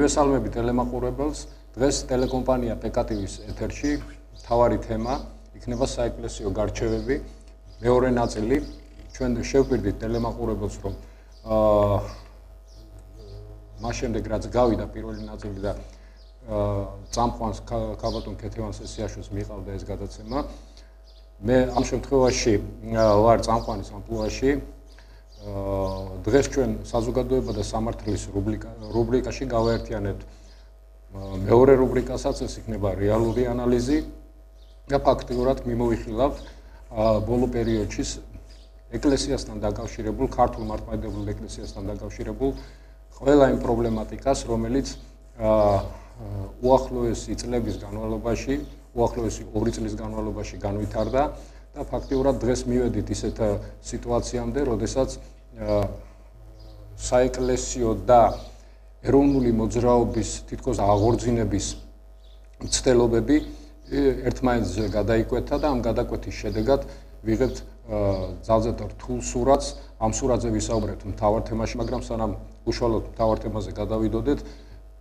მოგესალმებით ტელემაყურებელს. დღეს ტელეკომპანია PKTV-ს ეთერში მთავარი თემა იქნება საეკლესიო გარჩევები. მეორე ნაწილი ჩვენ შევპირდით ტელემაყურებელს, რომ მას შემდეგ რაც გავიდა პირველი ნაწილი და წამყვანს ქაბატონ ქეთევან სესიაშვილს მიყავდა ეს გადაცემა. მე ამ შემთხვევაში ვარ წამყვანის ამპლუაში. დღეს ჩვენ საზოგადოება და სამართლის რუბრიკაში გავაერთიანებთ მეორე რუბრიკასაც, ეს იქნება რეალური ანალიზი და ფაქტიურად მიმოვიხილავთ ბოლო პერიოდში ეკლესიასთან დაკავშირებულ, ქართულ მართლმადიდებლურ ეკლესიასთან დაკავშირებულ ყველა იმ პრობლემატიკას, რომელიც უახლოესი წლების განმავლობაში, უახლოესი 2 წლის განმავლობაში განვითარდა და ფაქტიურად დღეს მივედით ისეთ სიტუაციამდე, როდესაც საეკლესიო და ეროვნული მოძრაობის თითქოს აღორძინების მცდელობები ერთმანეთზე გადაიკვეთა და ამ გადაკვეთის შედეგად ვიღებთ ძალზედ რთულ სურათს. ამ სურათზე ვისაუბრებთ მთავარ თემაში, მაგრამ სანამ უშუალოდ მთავარ თემაზე გადავიდოდეთ,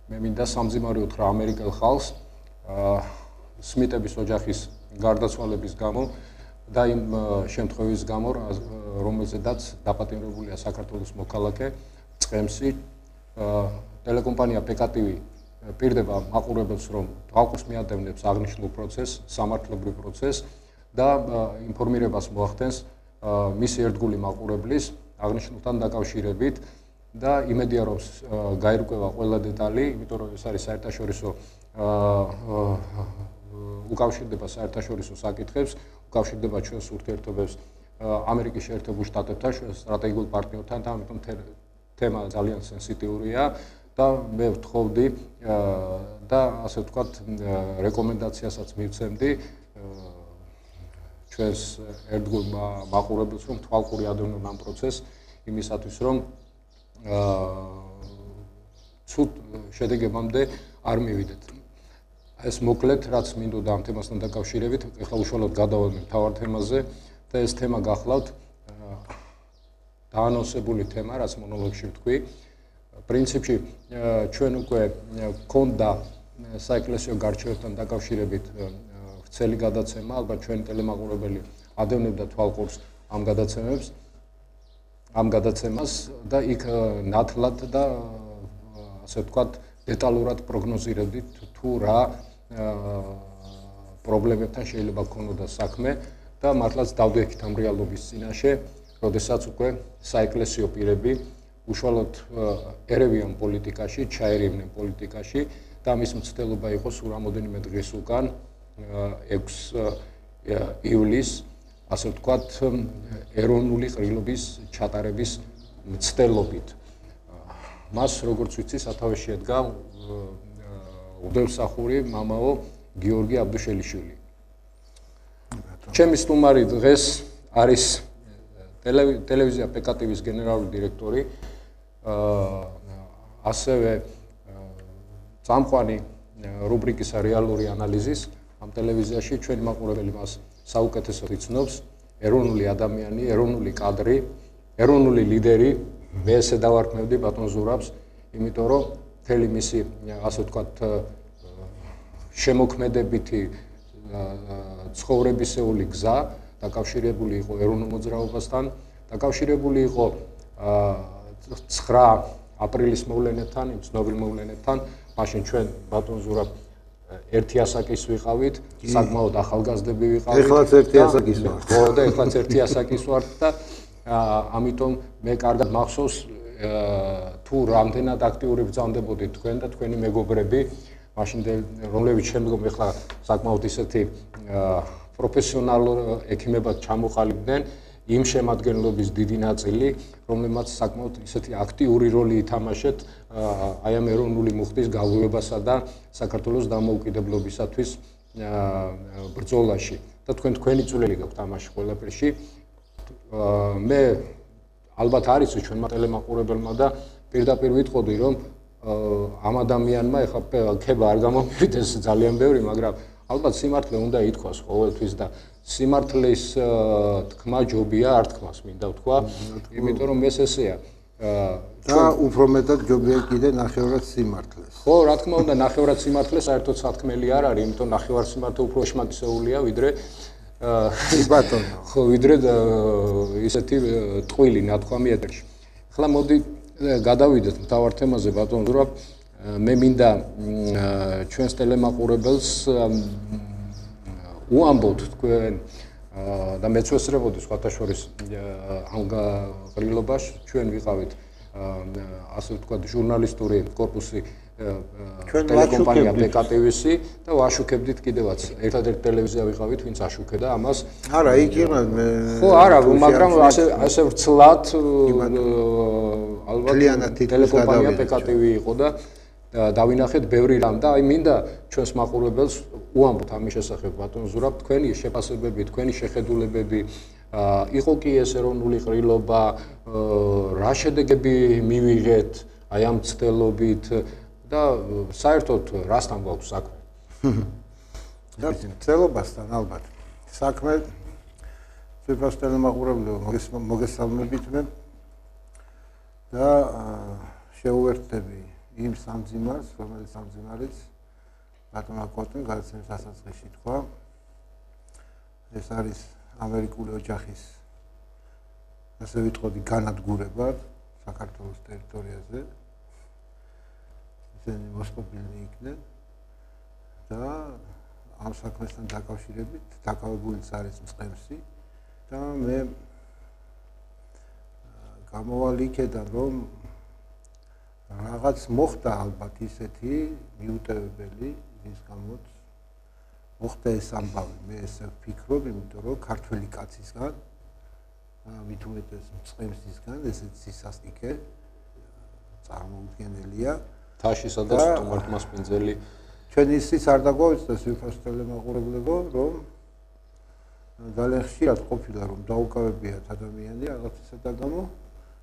მე მინდა სამძიმარიოთ რა ამერიკელ ხალხს სმიტების ოჯახის გარდაცვალების გამო და იმ შემთხვევის გამო, რომელზედაც დაპატიმრებულია საქართველოს მოქალაქე წყემსი. ტელეკომპანია PKTV პირდება მაყურებელს, რომ თვალყურს მიადევნებს აღნიშნულ პროცესს, სამართლებრივ პროცესს და ინფორმირებას მოახდენს მისი ერთგული მაყურებლის აღნიშნულთან დაკავშირებით და იმედია, რომ გაირკვევა ყველა დეტალი, იმიტომ რომ ეს არის საერთაშორისო უკავშირდება საერთაშორისო საკითხებს, უკავშირდება ჩვენს ურთიერთობებს ამერიკის შეერთებულ შტატებთან, ჩვენს სტრატეგიულ პარტნიორთან და ამიტომ თემა ძალიან სენსიტიურია და მე ვთხოვდი და ასე ვთქვათ რეკომენდაციასაც მივცემდი ჩვენს ერთგულ მაყურებელს, რომ თვალყური ადევნონ ამ პროცესს იმისათვის, რომ ცუდ შედეგებამდე არ მივიდეთ. ეს მოკლედ, რაც მინდოდა ამ თემასთან დაკავშირებით, ეხლა უშუალოდ გადავალთ მთავარ თემაზე და ეს თემა გახლავთ დაანონსებული თემა, რაც მონოლოგში ვთქვი. პრინციპში ჩვენ უკვე გქონდა საეკლესიო გარჩევებთან დაკავშირებით ვრცელი გადაცემა, ალბათ ჩვენი ტელემაყურებელი ადევნებდა თვალყურს ამ გადაცემას და იქ ნათლად და ასე ვთქვათ დეტალურად პროგნოზირებდით თუ რა პრობლემებთან შეიძლება გქონოდა საქმე და მართლაც დავდექით ამ რეალობის წინაშე, როდესაც უკვე საეკლესიო პირები უშუალოდ ერევიან პოლიტიკაში, ჩაერივნენ პოლიტიკაში და მის მცდელობა იყო სულ რამოდენიმე დღის უკან 6 ივლისს, ასე ვთქვათ, ეროვნული ყრილობის ჩატარების მცდელობით. მას, როგორც ვიცი, სათავეში ედგა უდევსახური მამაო გიორგი აბდუშელიშვილი. ჩემი სტუმარი დღეს არის ტელევიზია PKTV-ს გენერალური დირექტორი, ასევე წამყვანი რუბრიკის რეალური ანალიზის ამ ტელევიზიაში. ჩვენი მაყურებელი მას საუკეთესოდ იცნობს, ეროვნული ადამიანი, ეროვნული კადრი, ეროვნული ლიდერი. მე ესე დავარქმევდი ბატონ ზურაბს, იმიტომ რომ მთელი მისი, ასე ვთქვათ, შემოქმედებითი ცხოვრებისეული გზა დაკავშირებული იყო ეროვნულ მოძრაობასთან, დაკავშირებული იყო 9 აპრილის მოვლენებთან, იმ ცნობილ მოვლენებთან. მაშინ ჩვენ ბატონ ზურაბ ერთი ასაკის ვიყავით, საკმაოდ ახალგაზრდები ვიყავით. ეხლაც ერთი ასაკის ვართ. ხო, და ეხლაც ერთი ასაკის ვართ და ამიტომ მე კარგად მახსოვს თუ რამდენად აქტიური ბრძანდებოდით თქვენ და თქვენი მეგობრები, მაშინ რომლებიც შემდგომ ეხლა საკმაოდ ისეთი პროფესიონალურ ექიმებად ჩამოყალიბდნენ, იმ შემადგენლობის დიდი ნაწილი, რომლებმაც საკმაოდ ისეთი აქტიური როლი ითამაშეთ აი ამ ეროვნული მუხტის გაღვივებასა და საქართველოს დამოუკიდებლობისათვის ბრძოლაში და თქვენი წვლილი გაქვთ ამაში ყველაფერში. მე ალბათ არის ჩვენმა ტელემაყურებელმა და პირდაპირ ვიტყოდი, რომ ამ ადამიანმა ეხლა ქება არ გამომივიდეს ძალიან ბევრი, მაგრამ ალბათ სიმართლე უნდა ითქვას ყოველთვის და სიმართლის თქმა ჯობია არ თქმას, მინდა ვთქვა, იმიტომ რომ ეს ესეა. და უფრო მეტად ჯობია კიდე ნახევრად სიმართლეს. ხო, რა თქმა უნდა, ნახევრად სიმართლე საერთოდ სათქმელი არ არის, იმიტომ ნახევარ სიმართლე უფრო შმატისეულია, ვიდრე ბატონო. ხო, ვიდრე ისეთი ტყვილი ნათქვამი ეთერში. ახლა მოდი გადავიდეთ მთავარ თემაზე, ბატონ ზურაბ. მე მინდა ჩვენს ტელემაყურებელს უამბობთ თქვენ და მეც ვესწრებოდი სხვათა შორის ამ ყრილობაში ჩვენ ვიყავით ასე ვთქვათ ჟურნალისტური კორპუსი ტელეკომპანია PKTV-ს და ვაშუქებდით კიდევაც ერთადერთი ტელევიზია ვიყავით ვინც აშუქებდა ამას არა იქ იყო მე ხო არა მაგრამ ასე ვრცლად ალბათ ტელეკომპანია PKTV იყო და დავინახეთ ბევრი რამ და აი მინდა ჩვენს მაყურებელს უამბობთ ამის შესახებ ბატონ ზურაბ თქვენი შეფასებები თქვენი შეხედულებები იყო კი ეს ეროვნული ყრილობა რა შედეგები მივიღეთ აი ამ ცდელობით და საერთოდ რასთან გვაქვს საქმე და ცდელობასთან ალბათ საქმე ციფროს ტელემაყურებელო მოგესალმებით მე და შეუერთდები იმ სამძიმარს, რომელიც სამძიმარიც ბატონმა კოტიმ გადაცემის დასაწყისში თქვა. ეს არის ამერიკული ოჯახის ასე ვიტყოდი განადგურება საქართველოს ტერიტორიაზე. ისინი მოსპობილნი იქნენ და ამ საქმესთან დაკავშირებით დაკავებულიც არის მწყემსი და მე გამოვალ იქედან რომ რაღაც მოხდა ალბათ ისეთი მიუტევებელი რის გამოც მოხდა ეს ამბავი მე ესე ვფიქრობ იმიტომ რომ ქართველი კაცისგან მით უმეტეს მწყემსისგან ესეც სისასტიკე წარმოუდგენელია თაში სადაც სტუმართმასპინძელი ჩვენ ისიც არ დაგვაუწყდა სიფროს ტელემაყურებლებო რომ ძალიან ხშირად ყოფილა რომ დაუკავებიათ ადამიანი რაღაცისა გამო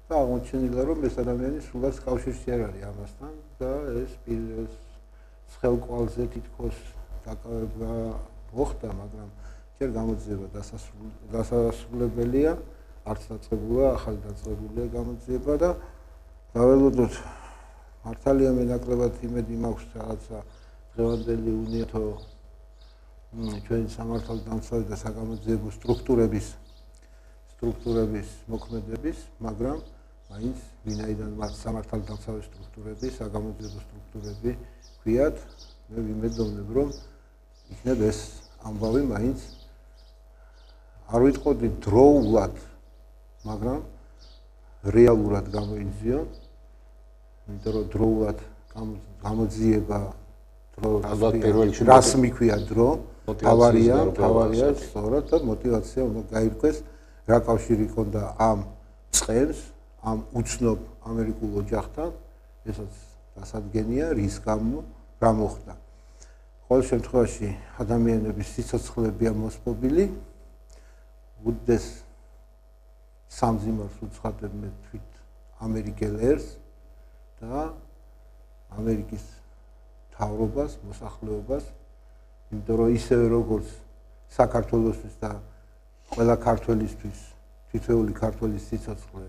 და აღმოჩენილა რომ ეს ადამიანი სულაც კავშირში არ არის ამასთან და ეს პირის ხელკვალზე თითქოს დაკავება მოხდა მაგრამ ჯერ გამოძიება დასასრულებელია არც დაწყებულა ახალი დაწყებულია გამოძიება და დაველოდოთ მართალია მე ნაკლებად იმედი მაქვს რაღაცა დღევანდელი უნიათო ჩვენი სამართალდამცავი და საგამოძიებო სტრუქტურების მოქმედების მაგრამ მაინც ვინაიდან მათ სამართალდამცავი სტრუქტურები, საგამოძიებო სტრუქტურები ქვიათ, მე ვიმედოვნებ რომ იქნებ ეს ამბავი მაინც არ ვიტყოდი დროულად, მაგრამ რეალურად გამოიძიონ, იმიტომ რომ დროულად გამოძიება დრო რასმი ქვია დრო, თავარია, სწორად და мотиваცია უნდა გაირკვეს რა კავშირი ჰქონდა ამ წყებს, ამ უცნობ ამერიკულ ოჯახთან, ესაც დასადგენია, რის გამო რა მოხდა. ყოველ შემთხვევაში ადამიანების სიცოცხლებია მოსპობილი, უდიდეს სამძიმარს უცხადებ მე თვით ამერიკელ ერს და ამერიკის მთავრობას, მოსახლეობას, იმიტომ რომ ისევე როგორც საქართველოსთვის და ყველა ქართველისთვის თითოეული ქართველის სიცოცხლე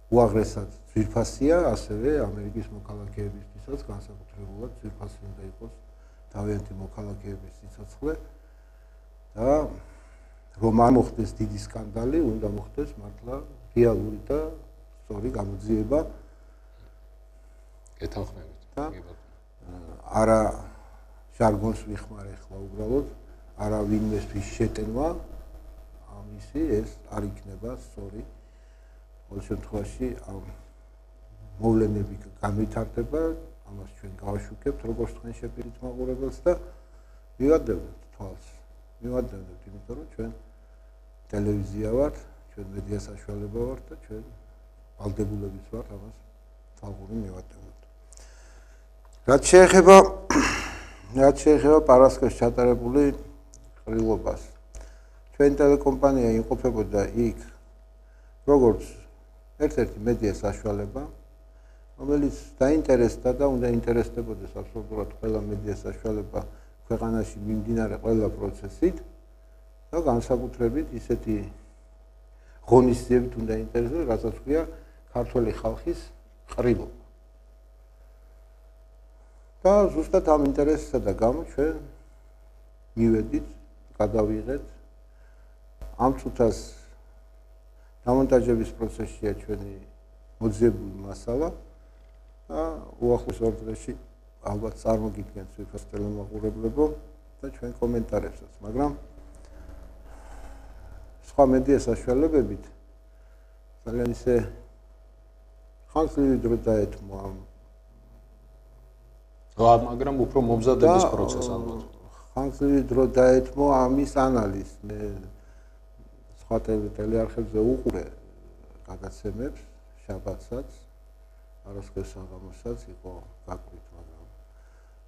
უაღრესად ძვირფასია, ასევე ამერიკის მოქალაქეებისთვისაც განსაკუთრებულად ძვირფასი უნდა იყოს თავიანთი მოქალაქეების სიცოცხლე და რომ არ მოხდეს დიდი სკანდალი, უნდა მოხდეს მართლა რეალური და სწორი გამოძიება. გეთანხმებით. არა ჟარგონს ვიხმარე ახლა უბრალოდ არა ვინმესთვის შეტენვა ამისი ეს არ იქნება სწორი. ყოველ შემთხვევაში ამ მოვლენები განვითარდება, ამას ჩვენ გავაშუქებთ როგორც თქვენ შეპირით მაყურებელს და მივადევნებთ თვალს. მივადევნებთ, იმიტომ რომ ჩვენ ტელევიზია ვართ, ჩვენ მედია საშუალება ვართ და ჩვენ ვალდებულებიც ვართ ამას თვალყური მივადევნებთ. რაც შეეხება პარასკევს ჩატარებული ყრილობას. ჩვენ ტელეკომპანია იმყოფებოდა იქ როგორც ერთ-ერთი მედია საშუალება, რომელიც დაინტერესდა და უნდა ინტერესდებოდეს აბსოლუტურად ყველა მედია საშუალება ქვეყანაში მიმდინარე ყველა პროცესით და განსაკუთრებით ისეთი ღონისძიებით უნდა ინტერესდეს, რასაც ქვია ქართველი ხალხის ყრილობა. და ზუსტად ამ ინტერესსა და გამო ჩვენ მივედით, გადავიღეთ ამ წუთას დამონტაჟების პროცესშია ჩვენი მოძიებული მასალა და უახლოს ორ დღეში ალბათ წარმოგიდგენთ ციფროს ტელემაყურებლებო და ჩვენ კომენტარებსაც, მაგრამ სხვა მედია საშუალებებით ძალიან ისე ხანძლივი დრო დაეთმო ამ მაგრამ უფრო მომზადების პროცესს ალბათ. ხანძლივი დრო დაეთმო ამის ანალიზს. მე სხვა ტელეარხებზე უყურე გადაცემებს, შაბათსაც, არასდროს საღამოსაც იყო გაკვით, მაგრამ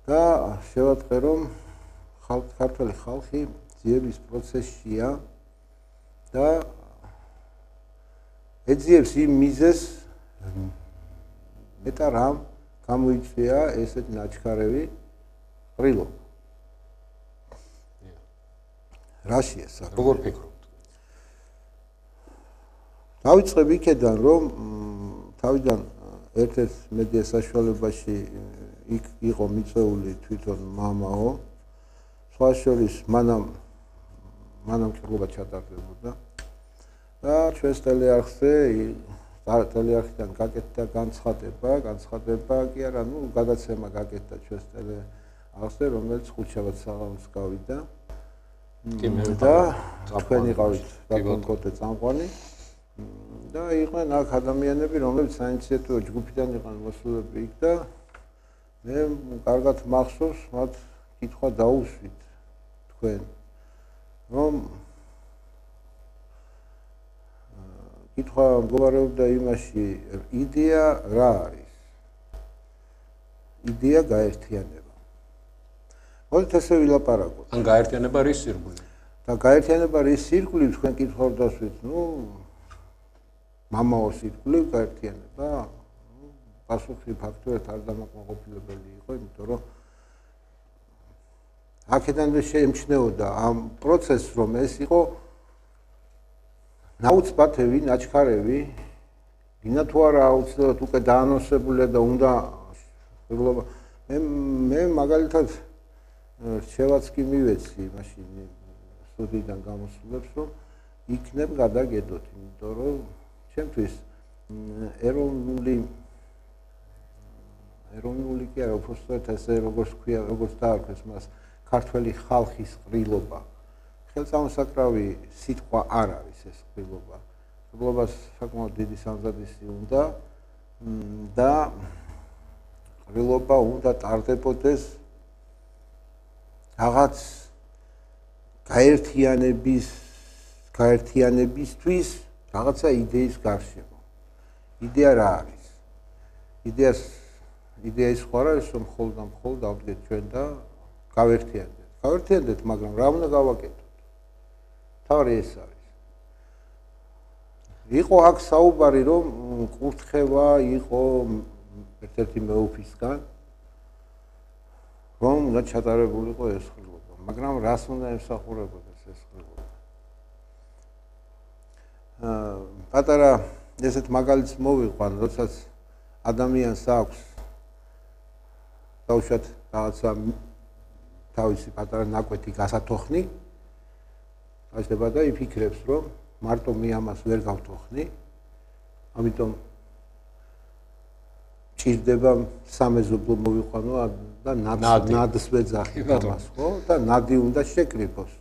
და შევატყე რომ ქართველი ხალხი ძიების პროცესშია და ეძიებს იმ მიზეზს მეტა რამ გამოიწვია ესეთი ნაჩქარევი ყრილობა. რაშია საქმე? როგორ ფიქრობთ? დავიწყებ იქედან რომ თავიდან ერთ-ერთ მედია საშუალებაში იქ იყო მიწეული თვითონ მამაო, სხვა შორის მანამ ყრილობა ჩატარდებოდა და ჩვენს ტელეარხზე ტელეარხიდან გაკეთდა განცხადება კი არა, გადაცემა გაკეთდა ჩვენს ტელეარხზე, რომელიც ხუთშაბათ საღამოს გავიდა და თქვენ იყავით დაკონკოტე წამყვანი და იყვნენ აქ ადამიანები, რომლებიც საინიციატივო ჯგუფიდან იყვნენ მოსულები იქ და მე კარგად მახსოვს მათ კითხვა დაუსვით თქვენ რომ კითხვა მდგომარეობდა იმაში იდეა რა არის? იდეა გაერთიანება. მოდით ესე ვილაპარაკოთ. ან გაერთიანება რის სირგულე? და გაერთიანება რის სირგულე თქვენ კითხავს დასვით, მამაო სირგულე გაერთიანება? პასუხი ფაქტურად არ დამაკმაყოფილებელი იყო, იმიტომ რომ აქედანვე შეემჩნეოდა ამ პროცესს, რომ ეს იყო ნაუცბათევი, ნაჩქარევი, გინდა თუ არა აუცილებლად უკვე დაანონსებულია და უნდა ყრილობა. მე მაგალითად რჩევაც კი მივეცი მაშინ სტუდიიდან გამოსულებს, რომ იქნებ გადაგედოთ, იმიტომ რომ ჩემთვის ეროვნული კი არა, უბრალოდ ესე როგორც ქვია, როგორც დაარქვეს მას ქართველი ხალხის ყრილობა. ხელწამოსაკრავი სიტყვა არ არის ეს ყრილობა. ყრილობას საკმაოდ დიდი სამზადისი უნდა და ყრილობა უნდა ტარდებოდეს რაღაც გაერთიანებისთვის რაღაცა იდეის გარშემო. იდეა რა არის? იდეა ის ხო არის, რომ მხოლოდ ავდგეთ ჩვენ და გავერთიანდეთ, მაგრამ რა უნდა გავაკეთოთ? თავი ეს არის. იყო აქ საუბარი, რომ კურთხევა იყო ერთ-ერთი მეუფისგან, რომ უნდა ჩატარებულიყო ეს ყრილობა, მაგრამ რას უნდა ემსახურებოდეს ეს ყრილობა? პატარა ესეთ მაგალითს მოვიყვან, როდესაც ადამიანს აქვს დაუშვათ რაღაცა თავისი პატარა ნაკვეთი გასათოხნი, გაჩნდება და იფიქრებს, რომ მარტო მე ამას ვერ გავთოხნი, ამიტომ ჭირდება სამეზობლო მოვიყვანო და ნადს ვეძახი ამას, ხო? და ნადი უნდა შეკრიფოს.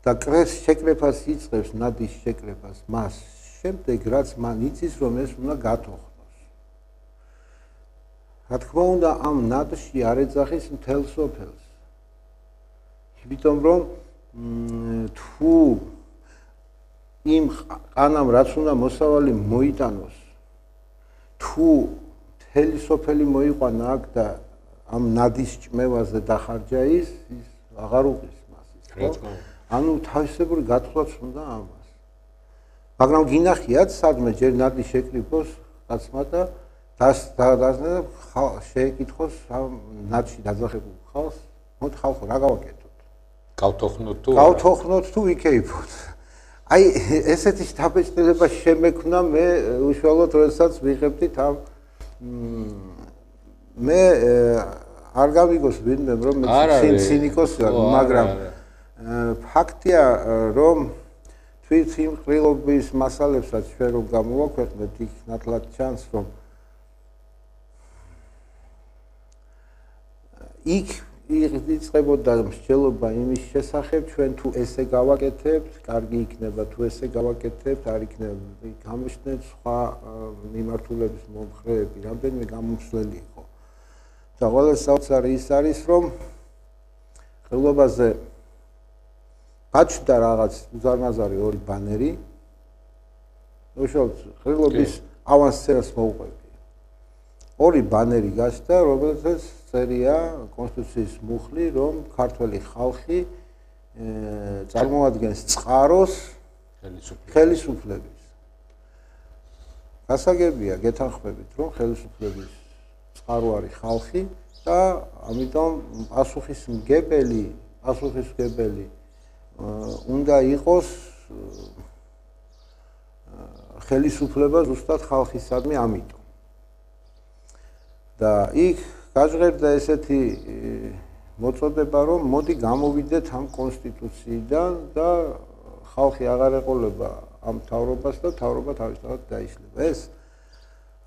და შეკრიფას იწყებს, ნადის შეკრიფას მას შემდეგ, რაც მან იცის, რომ ეს უნდა გათოხნოს. რა თქმა უნდა, ამ ნადში არ ეძახის მთელ სოფელს. იმიტომ რომ თუ იმ ყანამ რაც უნდა მოსავალი მოიტანოს, თუ მთელი სოფელი მოიყვანა აქ და ამ ნადის ჭმევაზე დახარჯა ის აღარ უყის მას, ხო? ანუ თავისებური გათვლაც უნდა ამას. მაგრამ გინახიათ სადმე ჯერ ნადი შეკრიფოს კაცმა და დაზნა და შეეკითხოს ამ ნადში დაძახებულ ხალხს, მოთ ხალხო რა გავაკეთოთ? გავთოხნოთ თუ გავთოხნოთ თუ ვიქეიფოთ. აი ესეთი შთაბეჭდილება შემექმნა მე უშუალოდ როდესაც ვიღებდით ამ მე არ გავიგოს ვინმე რომ მე ცინიკოსი ვარ, მაგრამ ფაქტია რომ თვით იმ ყრილობის მასალებსაც ჩვენ რომ გამოვაქვეყნეთ, იქ ნათლად ჩანს რომ იქ იწყებოდა მსჯელობა იმის შესახებ, ჩვენ თუ ესე გავაკეთებთ, კარგი იქნება, თუ ესე გავაკეთებთ, არ იქნება. გამოჩნდნენ სხვა მიმართულების მომხრეები, რამდენიმე გამომცვლელი იყო. და ყველა საოცარი ის არის, რომ ყრილობაზე გაჩნდა რაღაც უზარმაზარი ორი ბანერი. უშუალოდ ყრილობის ავანსცენას მოუყვები. ორი ბანერი გაჩნდა, რომელზეც წერია კონსტიტუციის მუხლი, რომ ქართველი ხალხი წარმოადგენს წყაროს ხელისუფლების. გასაგებია, გეთანხმებით, რომ ხელისუფლების წყარო არის ხალხი და ამიტომ პასუხისმგებელი უნდა იყოს ხელისუფლება ზუსტად ხალხისადმი ამიტომ. და იქ გაჟღერდა ესეთი მოწოდება, რომ მოდი გამოვიდეთ ამ კონსტიტუციიდან და ხალხი აღარ ეყოლება ამ მთავრობას და მთავრობა თავისთავად დაიშლება. ეს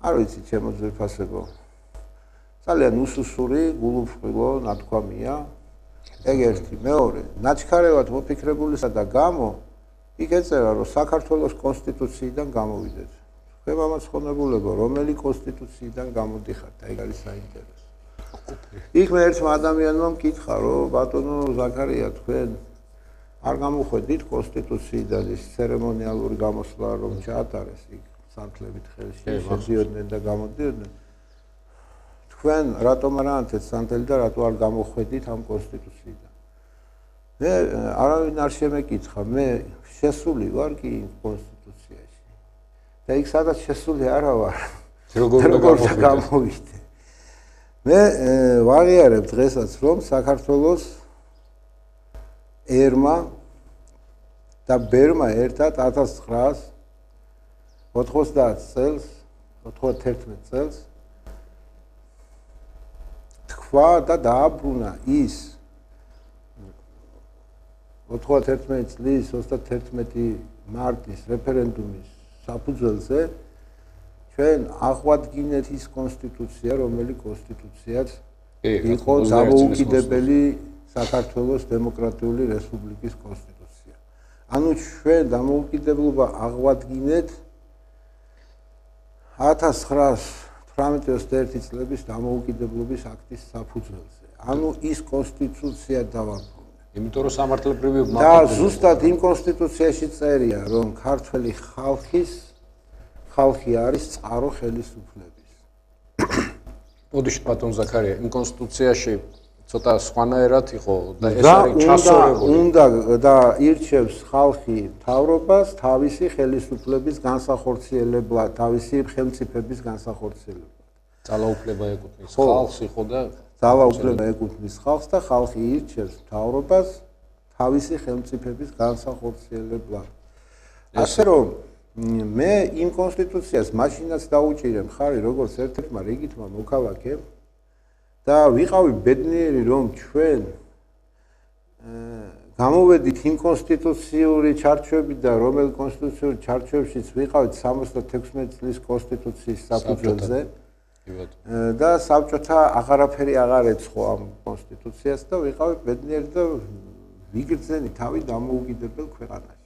არ ვიცი, ჩემო ძვირფასებო. ძალიან უსუსური, გულუფრთხილო ნათქვამია. ეგ ერთი, მეორე, ნაჩქარევად მოფიქრებულისა და გამო იქ ეწერა, რომ საქართველოს კონსტიტუციიდან გამოვიდეთ. თქვენ მამაცხონებულებო, რომელი კონსტიტუციიდან გამოდიხართ, ეგ არის საინტერესო. იქ მე ერთმა ადამიანმა მკითხა, რომ ბატონო ზაქარია, თქვენ არ გამოხედით კონსტიტუციიდან ის ცერემონიალური გამოსვლა, რომ ჩაატარეს იქ სანთლებით ხელში, შედიოდნენ და გამოდიოდნენ. თქვენ რატომ არ ანთეთ სანთელი და რატო არ გამოხედით ამ კონსტიტუციიდან? მე არავინ არ შემეკითხა, მე შესული ვარ კი იმ კონსტიტუციაში. და იქ სადაც შესული არა ვარ. როგორ გამოვიდე. მე ვაღიარებ დღესაც, რომ საქართველოს ერმა და ბერმა ერთად 1990 წელს, 91 წელს თქვა და დააბრუნა ის 91 წლის 31 მარტის რეფერენდუმის საფუძველზე ჩვენ აღვადგინეთ ის კონსტიტუცია, რომელი კონსტიტუციაც იყო დამოუკიდებელი საქართველოს დემოკრატიული რესპუბლიკის კონსტიტუცია. ანუ ჩვენ დამოუკიდებლობა აღვადგინეთ 1918 წლების დამოუკიდებლობის აქტის საფუძველზე. ანუ ის კონსტიტუცია დავაბრუნეთ. იმიტომ რომ სამართლებრივი და ზუსტად იმ კონსტიტუციაში წერია, რომ ქართველი ხალხი არის წყარო ხელისუფლების. მოდიშით ბატონ ზაქარია, იმ კონსტიტუციაში ცოტა სხვანაირად იყო და ეს არის ჩასწორებული. უნდა და ირჩევს ხალხი მთავრობას თავისი ხელისუფლების განსახორციელებლად, თავისი ხელმწიფების განსახორციელებლად. ძალაუფლება ეკუთვნის ხალხს იყო და ძალაუფლება ეკუთვნის ხალხს და ხალხი ირჩევს მთავრობას თავისი ხელმწიფების განსახორციელებლად. ასე რომ მე იმ კონსტიტუციას მაშინაც დაუჭირე მხარი, როგორც ერთ-ერთმა რიგითმა მოქალაქემ და ვიყავი ბედნიერი, რომ ჩვენ გამოვედით იმ კონსტიტუციური ჩარჩოები და რომელ კონსტიტუციური ჩარჩოებშიც ვიყავით 76 წლის კონსტიტუციის საფუძველზე და საბჭოთა აღარაფერი აღარ ეცხო ამ კონსტიტუციას და ვიყავით ბედნიერი და ვიგრძენი თავი დამოუკიდებელ ქვეყანაში.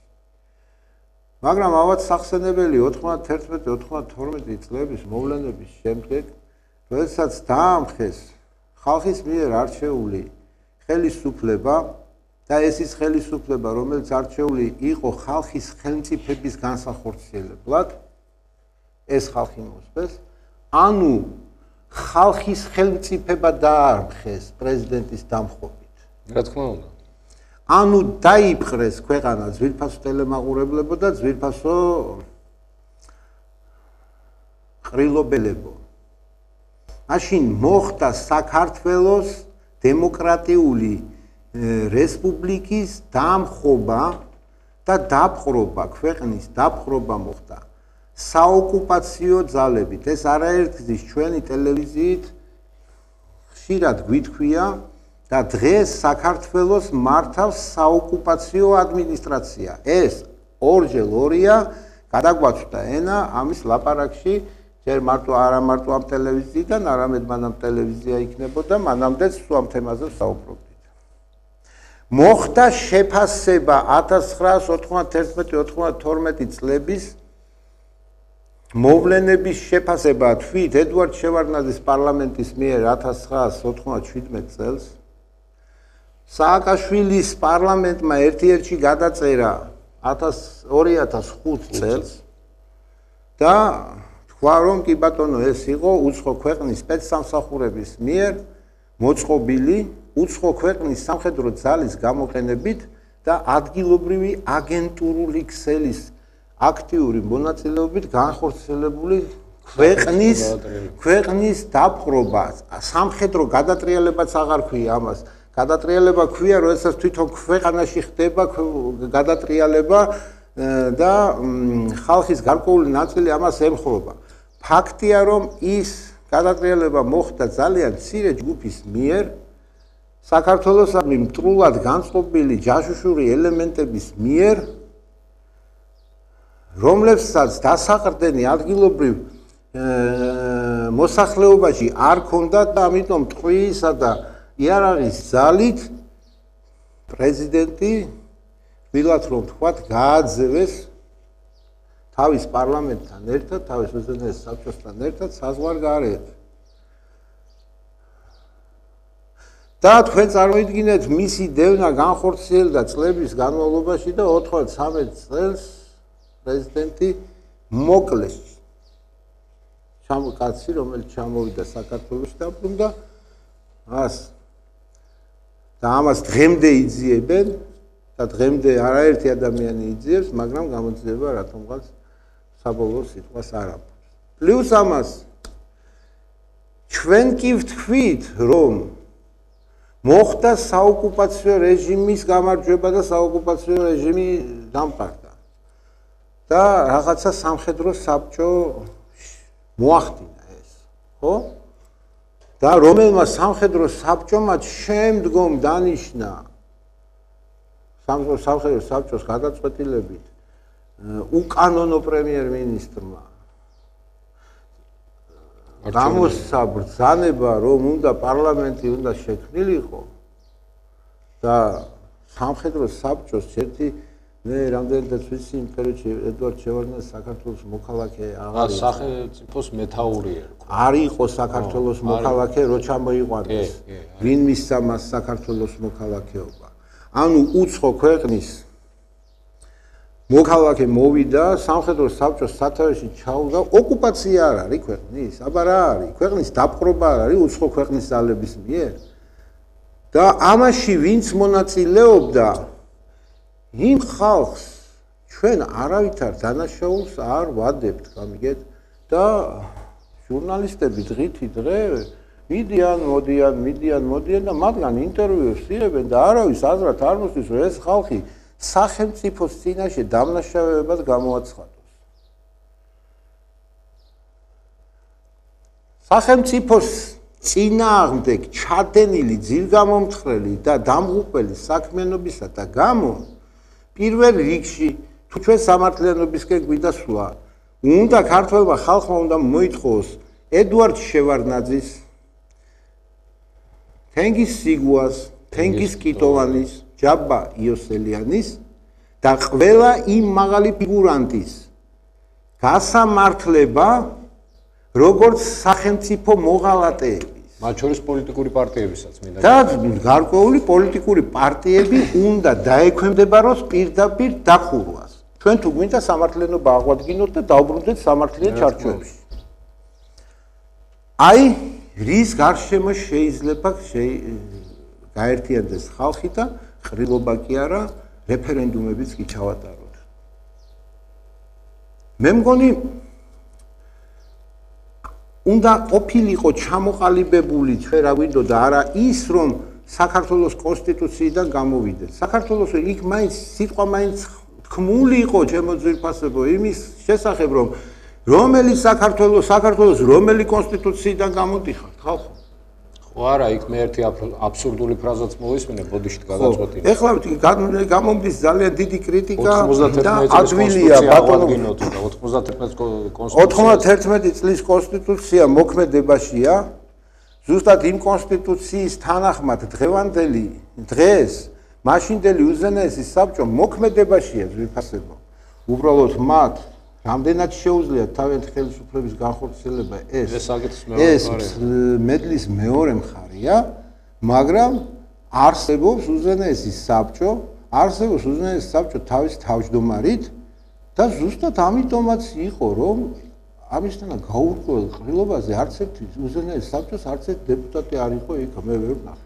მაგრამ ავად სახსენებელი 91-92 წლების მოვლენების შემდეგ, როდესაც დაამხეს ხალხის მიერ არჩეული ხელისუფლება და ეს ის ხელისუფლება, რომელიც არჩეული იყო ხალხის ხელმწიფების განსახორციელებლად, ეს ხალხი მოსწეს, ანუ ხალხის ხელმწიფება დაამხეს პრეზიდენტის დამხობით. რა თქმა უნდა. ანუ დაიპყრეს ქვეყანა ძვირფასო ტელემაყურებლებო და ძვირფასო ყრილობელებო. მაშინ მოხდა საქართველოს დემოკრატიული რესპუბლიკის დამხობა და დაპყრობა, ქვეყნის დაპყრობა მოხდა საოკუპაციო ძალებით. ეს არაერთგზის ჩვენი ტელევიზიით ხშირად გვითქვია და დღეს საქართველოს მართავს საოკუპაციო ადმინისტრაცია. ეს ორჯერ ორია გადაგვაჩნდა ენა ამის ლაპარაკში, ჯერ არა მარტო ამ ტელევიზიიდან, არამედ მანამ ტელევიზია იქნებოდა, მანამდეც ამ თემაზე საუბრობდით. მოხდა შეფასება 1991-92 წლების მოვლენების შეფასება თვით ედვარდ შევარდნაძის პარლამენტის მიერ 1997 წელს. სააკაშვილის პარლამენტმა ერთ-ერთი გადაწერა 2005 წელს და თქვა რომ კი ბატონო ეს იყო უცხო ქვეყნის სპეცსამსახურების მიერ მოწყობილი უცხო ქვეყნის სამხედრო ძალის გამოყენებით და ადგილობრივი აგენტურული ქსელის აქტიური მონაწილეობით განხორციელებული ქვეყნის დაპყრობა. სამხედრო გადატრიალებაც აღარ ქვია ამას. გადატრიალება ქვია, როდესაც თვითონ ქვეყანაში ხდება გადატრიალება და ხალხის გარკვეული ნაწილი ამას ემხრობა. ფაქტია, რომ ის გადატრიალება მოხდა ძალიან მცირე ჯგუფის მიერ, საქართველოსადმი მტრულად განწყობილი ჯაშუშური ელემენტების მიერ, რომლებსაც დასაყრდენი ადგილობრივ მოსახლეობაში არ ქონდათ და ამიტომ ტყვიისა და იარაღის ძალით პრეზიდენტი ვილად რომ თქვათ გააძევეს თავის პარლამენტთან ერთად, თავის უზენაეს საბჭოსთან ერთად საზღვარგარეთ. და თქვენ წარმოიდგინეთ მისი დევნა განხორციელდა წლების განმავლობაში და 93 წელს პრეზიდენტი მოკლეს. კაცი, რომელიც ჩამოვიდა საქართველოში და ბრუნდა მას და ამას დღემდე იძიებენ და დღემდე არაერთი ადამიანი იძიებს, მაგრამ გამოძიება რატომღაც საბოლოო სიტყვას არ აქვს. პლუს ამას ჩვენ კი ვთქვით, რომ მოხდა საოკუპაციო რეჟიმის გამარჯვება და საოკუპაციო რეჟიმი დამყარდა. და რაღაცა სამხედრო საბჭო მოახდინა ეს, ხო? და რომელმა სამხედრო საბჭომაც შემდგომ დანიშნა სამხედრო საბჭოს გადაწყვეტილებით უკანონო პრემიერ-მინისტრმა გამოსცა ბრძანება, რომ უნდა პარლამენტი უნდა შექმნილიყო და სამხედრო საბჭოს ერთი მე რამდენადაც ვიცი იმ პერიოდში ედვარდ შევარდნაძის საქართველოს მოქალაქე აღარ იყო. სახელმწიფოს მეთაური ერქვა. არ იყო საქართველოს მოქალაქე, რო ჩამოიყვანეს. ვინ მისცა მას საქართველოს მოქალაქეობა? ანუ უცხო ქვეყნის მოქალაქე მოვიდა, სამხედრო საბჭოს სათავეში ჩაუდგა, ოკუპაცია არ არის ქვეყნის, აბა რა არის? ქვეყნის დაპყრობა არ არის უცხო ქვეყნის ძალების მიერ? და ამაში ვინც მონაწილეობდა იმ ხალხს ჩვენ არავითარ დანაშაულს არ ვადებთ, გამიგეთ? და ჟურნალისტები დღითი დღე მიდიან და მათგან ინტერვიუს იღებენ და არავის აზრად არ მოსდის, რომ ეს ხალხი სახელმწიფოს წინაშე დამნაშავეებას გამოაცხადოს. სახელმწიფოს წინააღმდეგ ჩადენილი ძილგამომთხრელი და დამღუპველი საქმიანობისა და გამო პირველ რიგში თუ ჩვენ სამართლიანობისკენ გვიდასვლა, უნდა ქართველმა ხალხმა უნდა მოითხოვოს ედვარდ შევარდნაძის, თენგიზ სიგუას, თენგიზ კიტოვანის, ჯაბა იოსელიანის და ყველა იმ მაღალი ფიგურანტის გასამართლება როგორც სახელმწიფო მოღალატეების. მათ შორის პოლიტიკური პარტიებისაც მინდა. და გარკვეული პოლიტიკური პარტიები უნდა დაექვემდებაროს პირდაპირ დახურვას. ჩვენ თუ გვინდა სამართლიანობა აღვადგინოთ და დავბრუნდეთ სამართლიან ჩარჩოებში. აი, რის გარშემო შეიძლება გაერთიანდეს ხალხი და ყრილობა კი არა, რეფერენდუმებიც კი ჩავატაროთ. მე მგონი უნდა ყოფილიყო ჩამოყალიბებული ჩვენ რა გვინდოდა არა ის რომ საქართველოს კონსტიტუციიდან გამოვიდეთ. საქართველოს იქ მაინც სიტყვა მაინც თქმული იყო ჩემო ძვირფასებო იმის შესახებ, რომ რომელი საქართველოს რომელი კონსტიტუციიდან გამოდიხართ, ხალხო? ხო არა, იქ მე ერთი აბსურდული ფრაზაც მოვისმინე, ბოდიშით გადაწყვეტინე. ეხლა გამომდის ძალიან დიდი კრიტიკა და ადვილია ბატონო 91 წლის კონსტიტუცია მოქმედებაშია. ზუსტად იმ კონსტიტუციის თანახმად დღევანდელი დღეს მაშინდელი უზენაესი საბჭო მოქმედებაშია ძვირფასებო. უბრალოდ მათ რამდენად შეუძლიათ თავიანთი ხელისუფლების განხორციელება ეს მედლის მეორე მხარეა, მაგრამ არსებობს უზენაესი საბჭო თავის თავმჯდომარით და ზუსტად ამიტომაც იყო, რომ ამისთანა გაურკვეველ ყრილობაზე არც ერთი უზენაეს საბჭოს არც ერთი დეპუტატი არ იყო იქ, მე ვერ ვნახე.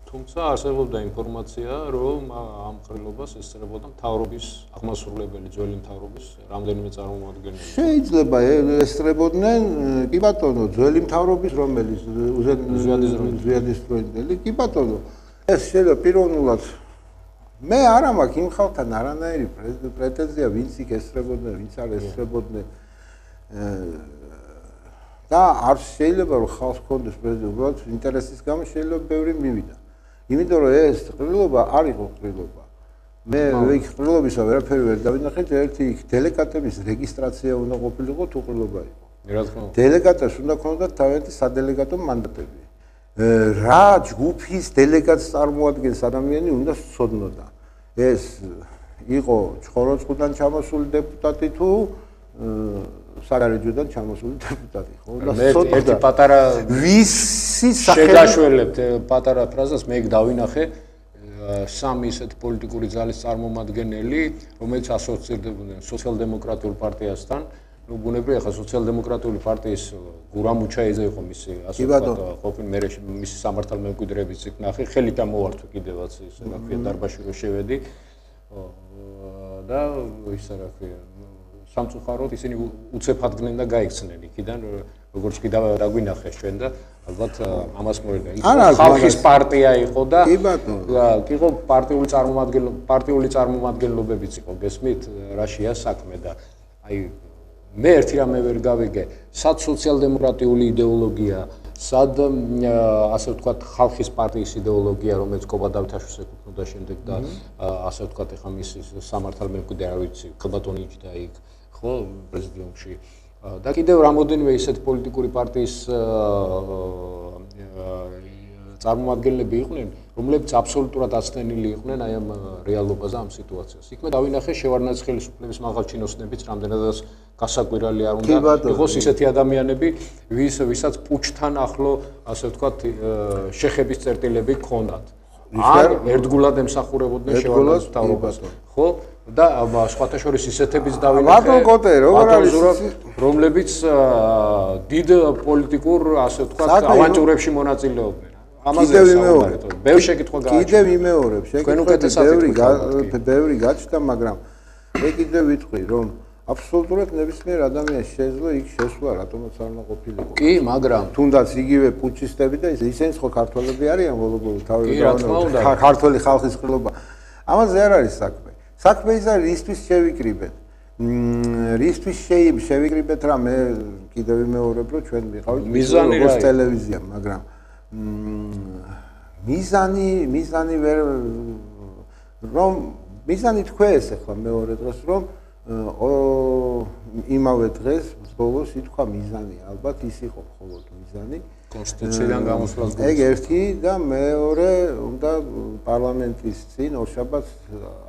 თუმცა არსებობდა ინფორმაცია, რომ ამ ყრილობას ესწრებოდა მთავრობის აღმასრულებელი, ძველი მთავრობის რამდენიმე წარმომადგენელი. შეიძლება ესწრებოდნენ, კი ბატონო, ძველი მთავრობის რომელიც ზვიადისდროინდელი, კი ბატონო. ეს შეიძლება პიროვნულად მე არა მაქვს იმ ხალხთან არანაირი პრეტენზია, ვინც იქ ესწრებოდნენ, ვინც არ ესწრებოდნენ. და არ შეიძლება რომ ხალხს ჰქონდეს პრეზიდენტად ინტერესის გამო შეიძლება ბევრი მივიდა. იმიტომ რომ ეს ყრილობა არ იყო ყრილობა. მე იქ ყრილობისა ვერაფერი ვერ დავინახეთ, ერთი იქ დელეგატების რეგისტრაცია უნდა ყოფილიყო თუ ყრილობა იყო. რა თქმა უნდა. დელეგატებს უნდა ქონოდათ თავიანთი სადელეგატო მანდატები. რა ჯგუფის დელეგატს წარმოადგენს ადამიანი უნდა სცოდნოდა. ეს იყო ჩხოროწყუდან ჩამოსული დეპუტატი თუ საგარეჯოდან ჩამოსული დეპუტატი, ხო? და ერთი პატარა ვისი შეგაშველებთ პატარა ფრაზას მე დავინახე სამი ისეთ პოლიტიკური ძალის წარმომადგენელი, რომელიც ასოცირდებოდნენ სოციალ-დემოკრატიულ პარტიასთან. ნუ ბუნებრივია, ხა სოციალ-დემოკრატიული პარტიის გურამუჩაიძე იყო მისი ასე ვთქვათ, ყოფილი მე მისი სამართალმემკვიდრეების იქ ნახე, ხელით ამოვართვე კიდევაც ისე რა ქვია დარბაზში რო შევედი. და ისა რა ქვია სამწუხაროდ ისინი უცებ ადგნენ და გაიქცნენ იქიდან, როგორც კი დაგვინახეს ჩვენ და ალბათ ამას მოერდა. ხალხის პარტია იყო და კი იყო პარტიული წარმომადგენლობებიც იყო, გესმით, რაშია საქმე და აი მე ერთი რამე ვერ გავიგე, სად სოციალ-დემოკრატიული იდეოლოგია, სად ასე ვთქვათ ხალხის პარტიის იდეოლოგია, რომელიც კობადავითაშვილს ეკუთვნოდა შემდეგ და ასე ვთქვათ ეხა მის სამართალმემკვიდრე არ ვიცი, ხალბატონიჩ და იქ ხო პრეზიდიუმში და კიდევ რამოდენიმე ისეთ პოლიტიკური პარტიის წარმომადგენლები იყვნენ, რომლებიც აბსოლუტურად აცნენილი იყვნენ აი ამ რეალობაზე, ამ სიტუაციას. იქ მე დავინახე შევარდნაძის ხელისუფლების მაღალ ჩინოსნებიც რამდენადაც გასაკვირველი არ უნდა იყოს ისეთი ადამიანები, ვისაც პუჩთან ახლო, ასე ვთქვათ, შეხების წერტილები ჰქონდათ. ან ერთგულად ემსახურებოდნენ შევარდნაძის მთავრობას. ხო? და სხვათა შორის ისეთებიც დავინახე, რომლებიც დიდ პოლიტიკურ, ასე ვთქვათ, ავანტიურებში მონაწილეობდნენ. ამაზე ვიმეორებ. ბევრი შეკითხვა გააჩნია. კიდევ ვიმეორებ, ბევრი გაჩნდა, მაგრამ მე კიდევ ვიტყვი, რომ აბსოლუტურად ნებისმიერ ადამიანს შეეძლო იქ შესვლა, რატომაც არ უნდა ყოფილიყო. კი, მაგრამ თუნდაც იგივე პუჩისტები და ისინიც ხო ქართველები არიან ბოლო-ბოლო ქართველი ხალხის ყრილობა. ამაზე არ არის საქმე. საქმე ის არის რისთვის შევიკრიბეთ. რისთვის შევიკრიბეთ რა მე კიდევ ვიმეორებ, რომ ჩვენ ვიყავით როგორც ტელევიზია, მაგრამ მიზანი ვერ რომ მიზანი თქვეს ახლა მეორე დღეს რომ იმავე დღეს ბოლოს ითქვა მიზანი, ალბათ ის იყო მხოლოდ მიზანი კონსტიტუციიდან გამოსვლას. ეგ ერთი და მეორე უნდა პარლამენტის წინ ორშაბათს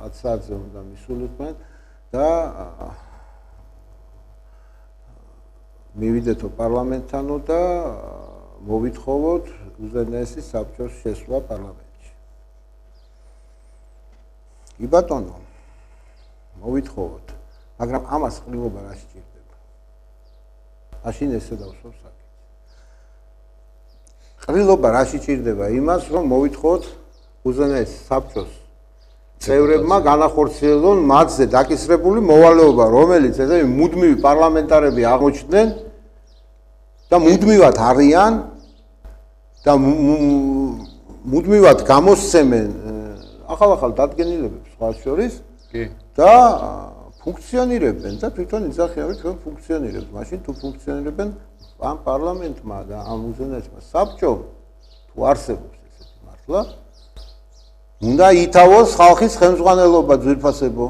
10 საათზე უნდა მისულიყვნენ და მივიდეთო პარლამენტთანო და მოვითხოვოთ უზენაესი საბჭოს შესვლა პარლამენტში. კი ბატონო, მოვითხოვოთ, მაგრამ ამას ყრილობა რა სჭირდება? მაშინ ესე დავსვამ საკითხს. ყრილობა რა სჭირდება? იმას, რომ მოვითხოვოთ უზენაეს საბჭოს წევრებმა განახორციელონ მათზე დაკისრებული მოვალეობა, რომელიც ესე მუდმივი პარლამენტარები აღმოჩნდნენ და მუდმივად არიან და მუდმივად გამოსცემენ ახალ დადგენილებებს სხვა შორის და ფუნქციონირებენ და თვითონ იძახიან რომ ფუნქციონირებს. მაშინ თუ ფუნქციონირებენ ამ პარლამენტმა და ამ უზენაესმა საბჭომ თუ არსებობს ესეთი მართლა უნდა ითავოს ხალხის ხელმძღვანელობა ძვირფასებო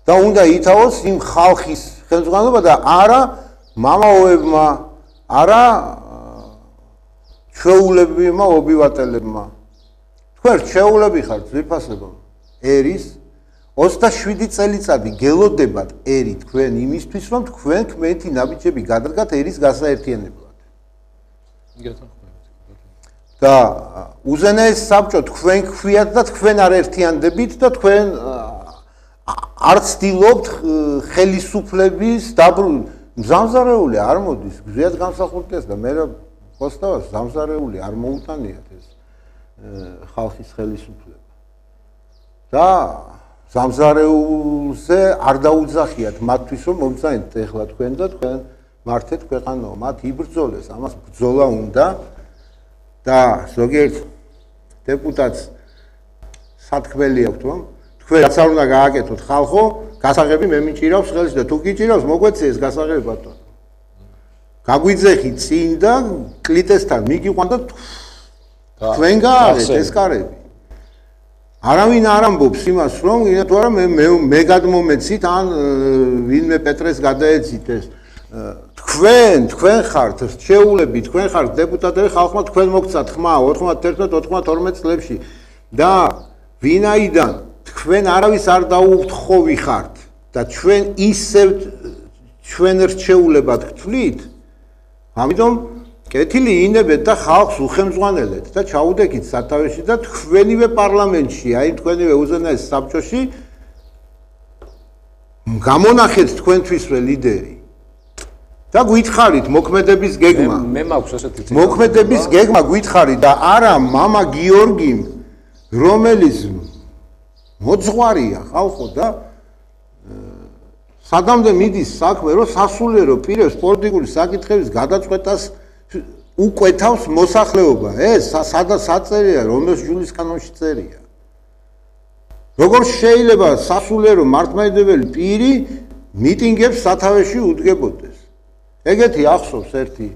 და უნდა ითავოს იმ ხალხის ხელმძღვანელობა და არა მამაოებმა, არა ჩვეულებმა, ობივატელებმა. თქვენ ჩვეულები ხართ ძვირფასებო ერის 27 წელიწადი გელოდებათ ერი თქვენ იმისთვის რომ თქვენ კმეთი ნაბიჯები გადადგათ ერის გასაერთიანებლად. და უზენაეს საბჭო თქვენ ქვიათ და თქვენ არ ერთიანდებით და თქვენ არ ცდილობთ ხელისუფლების მზამზარეული არ მოდის გზიათ გამსახურდეს და მე խոստავს მზამზარეული არ მოუტანიათ ეს ხალხის ხელისუფლება. და მზამზარეულზე არ დაუძახიათ მათთვის რომ მომწაინთ ეხლა თქვენ და თქვენ მართეთ ქვეყანაო მათ იბრძოლეს ამას ბრძოლა უნდა და ზოგიერთ დეპუტატს სათქმელი აქვს რომ თქვენ რაც არ უნდა გააკეთოთ ხალხო გასაღები მე მიჭირავს ხელში და თუ გიჭირავს მოგვეცი ეს გასაღები ბატონო გაგვიძეხი წინ და კლიტესთან მიგიყვან და თქვენ გააღეთ ეს კარები არავინ არ ამბობს იმას რომ თუ არა მე გადმომეცით ან ვინმე პეტრეს გადაეცით ეს თქვენ ხართ რჩეულები თქვენ ხართ დეპუტატები ხალხმა თქვენ მოგცათ ხმა 91-92 წლებში და ვინაიდან თქვენ არავის არ დაუხტხოვი ხართ და ჩვენ ისევ ჩვენ რჩეულებად გთვლით ამიტომ კეთილი ინებეთ და ხალხს უხელმძღვანელეთ და ჩაუდექით სათავეში და თქვენივე პარლამენტში აი თქვენივე უზენაეს საბჭოში გამონახეთ თქვენთვისვე ლიდერი და გითხარით მოქმედების გეგმა მე მაქვს ასეთი მოქმედების გეგმა გითხარით და არა მამა გიორგიმ რომელიც მოძღვარია ხალხო და სადამდე მიდის საქმე რომ სასულიერო პირებს პოლიტიკური საკითხების გადაწყვეტას უკვეთავს მოსახლეობა ეს სადაც საწერია რომელს ჯულის კანონში წერია როგორ შეიძლება სასულიერო მართლმადიდებელი პირი მიტინგებს სათავეში უდგებოდეს ეგეთი ახსოვს ერთი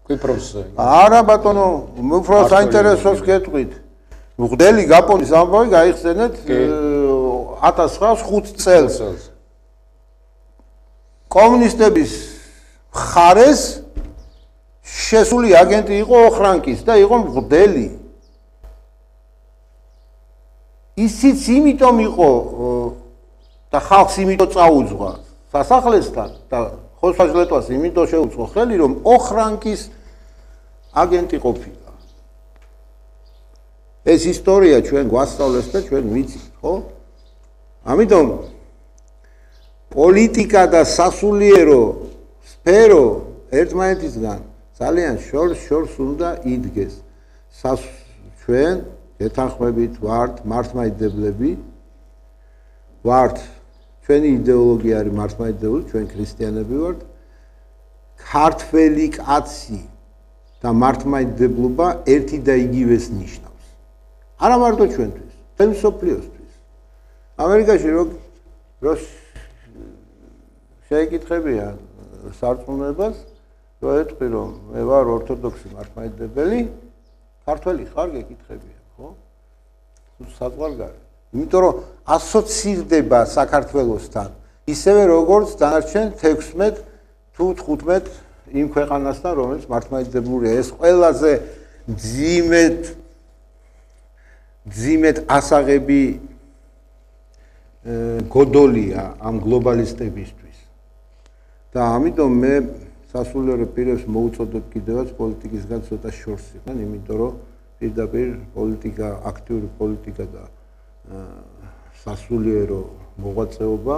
კვიპროსზე არა ბატონო უფრო საინტერესოს გეტყვით მღვდელი გაპონის ამბავი გაიხსენეთ 1905 წელს კომუნისტების მხარეს შესული აგენტი იყო ოხრანკის და იყო მღვდელი ისიც იმიტომ იყო და ხალხს იმიტომ წაუძღვა სასახლესთან და ხოსფაჟლეტვას იმიტომ შეუწყო ხელი რომ ოხრანკის აგენტი ყოფილა ეს ისტორია ჩვენ გვასწავლეს და ჩვენ ვიცით ხო ამიტომ პოლიტიკა და სასულიერო სფერო ერთმანეთისგან ძალიან შორს უნდა იდგეს ჩვენ ეთანხმებით ვართ მართლმადიდებლები ვართ ჩვენი იდეოლოგია არის მართლმადიდებლური ჩვენ ქრისტიანები ვართ ქართველი კაცი და მართლმადიდებლობა ერთი და იგივეს ნიშნავს არა მარტო ჩვენთვის მთელი მსოფლიოსთვის ამერიკაში რო შეეკითხებია სარწმუნოებას რო ეტყვი რომ მე ვარ ორთოდოქსი მართლმადიდებელი ქართველი ხარ გეკითხებია ხო საყვარგარი იმიტომ რომ ასოცირდება საქართველოსთან ისევე როგორც დანარჩენ 16 თუ 15 იმ ქვეყანასთან რომელიც მართლმადიდებლურია ეს ყველაზე ძიმეთ ასაღები გოდოლია ამ გლობალისტებისთვის და ამიტომ მე სასულიერო პირებს მოუწოდებ კიდევაც პოლიტიკისგან ცოტა შორს იყვნენ იმიტომ რომ პირდაპირ პოლიტიკა აქტიური პოლიტიკა და სასულიერო მოღვაწეობა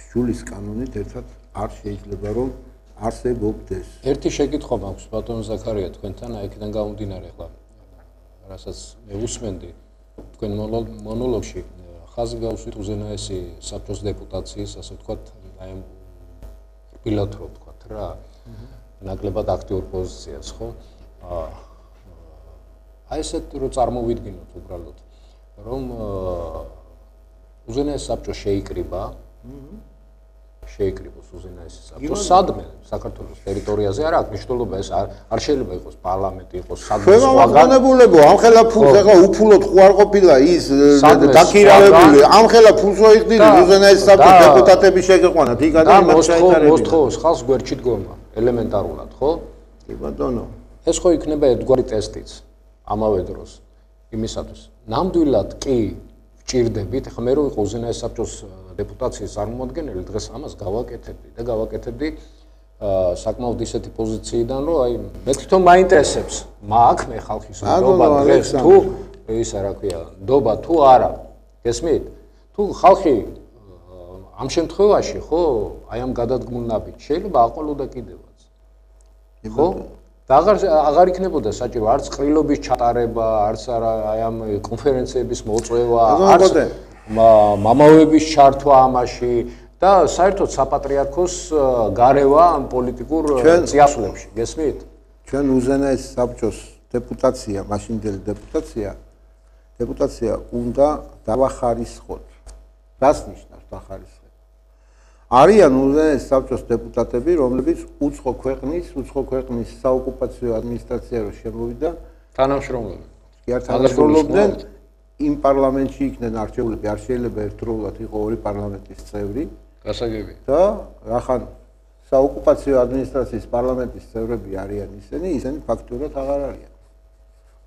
სჯულის კანონით ერთად არ შეიძლება რომ არსებობდეს. ერთი შეკითხვა მაქვს ბატონ ზაქარია თქვენთან, აიქიდან გამომდინარე ახლა, რასაც მე უსმენდი თქვენ მონოლოგში, ხაზი გავუსვით უზენაესი საბჭოს დეპუტაციის, ასე ვთქვათ, აი რბილად რო ვთქვათ რა, ნაკლებად აქტიურ პოზიციას, ხო? აი ესეთ რო წარმოვიდგინოთ უბრალოდ რომ უზენაეს საბჭო შეიკრიბოს უზენაესი საბჭო სადმე საქართველოს ტერიტორიაზე არა აქვს მნიშვნელობა ეს არ შეიძლება იყოს პარლამენტი იყოს სადმე სხვაგანებულებო ამხელა ფულს ახლა უფულოდ ხო არ ყოფილა ის დაქირავებული ამხელა ფულს მოიხდირი უზენაესი საბჭო დეპუტატები შეგეყვანათ იქადან იმას ჩაიტარებინა მოსთხოვოს ხალხს გვერდში დგომა ელემენტარულად ხო კი ბატონო ეს ხო იქნება ერთგვარი ტესტიც ამავე დროს იმისათვის ნამდვილად კი ვჭირდებით ახლა მე რო ვიყო უზენაეს საბჭოს დეპუტაციის წარმომადგენელი დღეს ამას გავაკეთებდი და გავაკეთებდი საკმაოდ ისეთი პოზიციიდან რომ აი მე თვითონ მაინტერესებს მაგ მე ხალხის ნდობა დღეს თუ ისა რა ქვია ნდობა თუ არა გესმით თუ ხალხი ამ შემთხვევაში ხო აი ამ გადადგმულნაბით შეიძლება აყოლოდა კიდევაც ხო და აღარ იქნებოდა საჭირო არც ყრილობის ჩატარება არც აი ამ კონფერენციების მოწვევა არც მამავების ჩართვა ამაში და საერთოდ საპატრიარქოს გარევა ამ პოლიტიკურ წიაღლებში გესმით ჩვენ უზენაეს საბჭოს დეპუტაცია მაშინდელი დეპუტაცია უნდა დავახარისხოთ რას ნიშნავს დახარისხება არიან უზენაეს საბჭოს დეპუტატები რომლებიც უცხო ქვეყნის საოკუპაციო ადმინისტრაცია რო შემოვიდა თანამშრომლობდნენ იმ პარლამენტში იქნენ არჩეულები არ შეიძლება ერთდროულად იყო ორი პარლამენტის წევრი გასაგები და რახან საოკუპაციო ადმინისტრაციის პარლამენტის წევრები არიან ისინი ფაქტურად აღარ არიან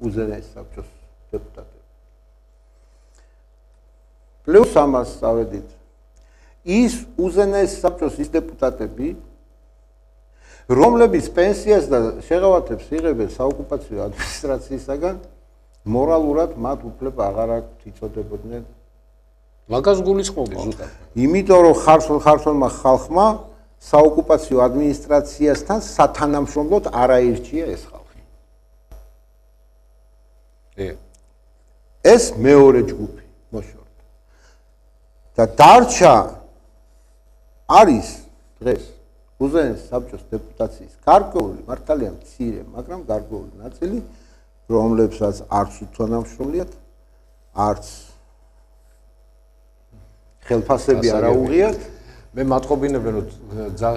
უზენაეს საბჭოს დეპუტატები პლუს ამას წავედით ის უზენაეს საბჭოს ის დეპუტატები რომლებიც პენსიას და შეღავათებს იღებენ საოკუპაციო ადმინისტრაციისაგან მორალურად მათ უფლება აღარ აქვთ იწოდებოდნენ მაგას გულისხმობდი ზუსტად იმიტომ რომ ხარსონმა ხალხმა საოკუპაციო ადმინისტრაციასთან სათანამშრომლოდ არ აირჩია ეს ხალხი ეს მეორე ჯგუფი მოშორდა და დარჩა არის დღეს უზენაეს საბჭოს დეპუტაციის გარკვეული მართალია მცირე მაგრამ გარკვეული ნაწილი რომლებსაც არც უთანამშრომლიათ არც ხელფასები არ აუღიათ მე მათყობინებენ რომ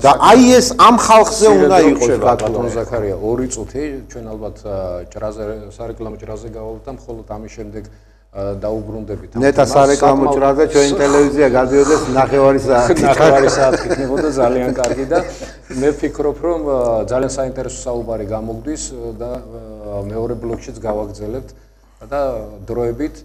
და აი ეს ამ ხალხზე უნდა იყოს ბატონ ზაქარია 2 წუთი ჩვენ ალბათ ჭრაზე სარეკლამო ჭრაზე გავავთ და მხოლოდ ამის შემდეგ დაუბრუნდებით ნეტა სარეკლამო ჭრაზე ჩვენი ტელევიზია გადიოდეს 9 საათი იქნებოდა ძალიან კარგი და მე ვფიქრობ რომ ძალიან საინტერესო საუბარი გამოგვდის და მეორე ბლოკშიც გავაგრძელებთ და დროებით